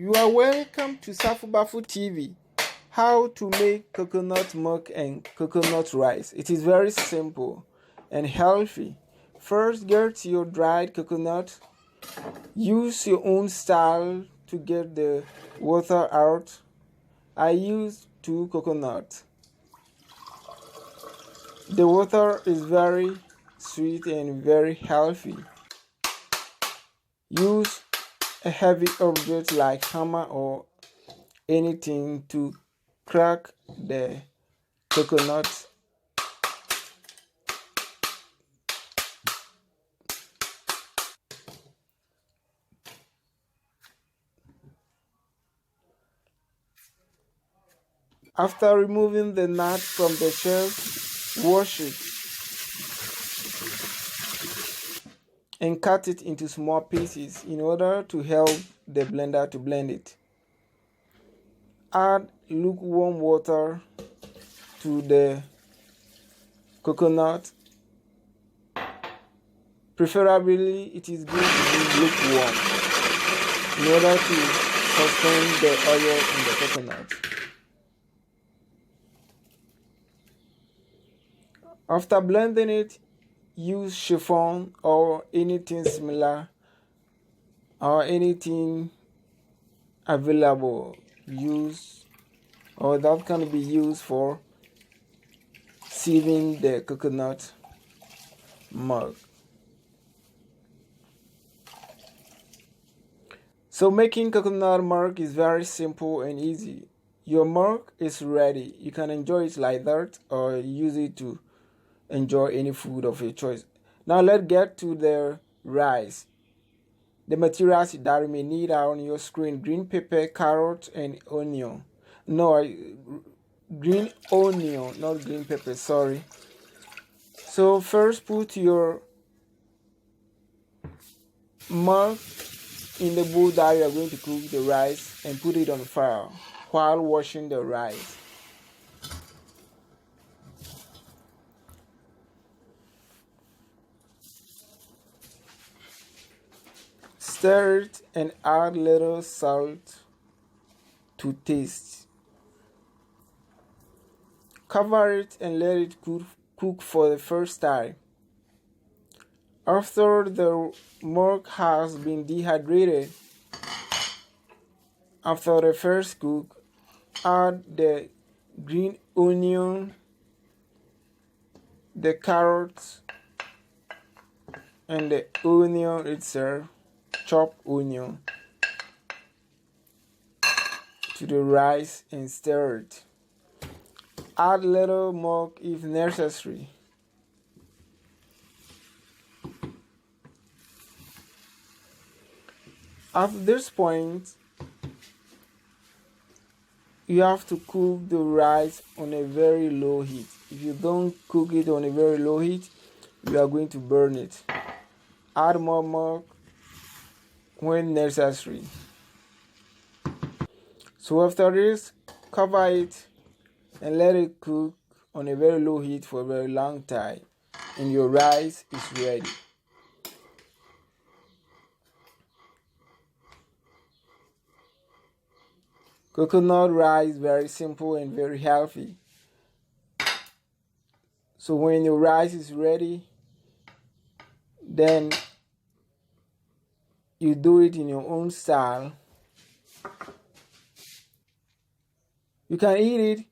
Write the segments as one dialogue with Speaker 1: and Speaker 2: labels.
Speaker 1: You are welcome to Safubafu TV. How to make coconut milk and coconut rice. It is very simple and healthy. First, get your dried coconut. Use your own style to get the water out. I used 2 coconuts. The water is very sweet and very healthy. Use a heavy object like hammer or anything to crack the coconut. After removing the nut from the shell, wash it and cut it into small pieces in order to help the blender to blend it. Add lukewarm water to the coconut. Preferably, it is good to be lukewarm in order to sustain the oil in the coconut. After blending it, use chiffon or anything similar or anything available that can be used for sieving the coconut milk. So making coconut milk is very simple and easy. Your milk is ready. You can enjoy it like that or use it to enjoy any food of your choice. Now let's get to the rice. The materials that you may need are on your screen: green pepper, carrot, and onion. No, green onion, not green pepper, sorry. So first put your milk in the bowl that you are going to cook the rice and put it on fire while washing the rice. Stir it and add little salt to taste. Cover it and let it cook for the first time. After the milk has been dehydrated, after the first cook, add the green onion, the carrots, and the onion itself, chopped onion, to the rice and stir it. Add little milk if necessary. At this point, you have to cook the rice on a very low heat. If you don't cook it on a very low heat, you are going to burn it. Add more milk when necessary. So after this, cover it and let it cook on a very low heat for a very long time, and your rice is ready. Coconut rice, very simple and very healthy. So when your rice is ready, then you do it in your own style. You can eat it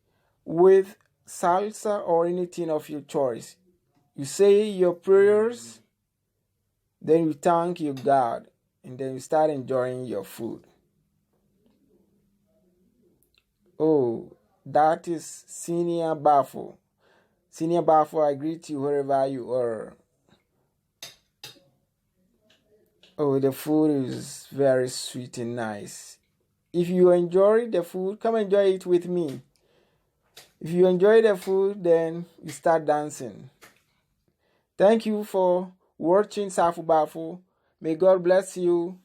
Speaker 1: with salsa or anything of your choice. You say your prayers, then you thank your God, and then you start enjoying your food. Oh, that is Senior Bafo. Senior Bafo, I greet you wherever you are. Oh, the food is very sweet and nice. If you enjoy the food, come enjoy it with me. If you enjoy the food, then you start dancing. Thank you for watching Safu Bafu. May God bless you.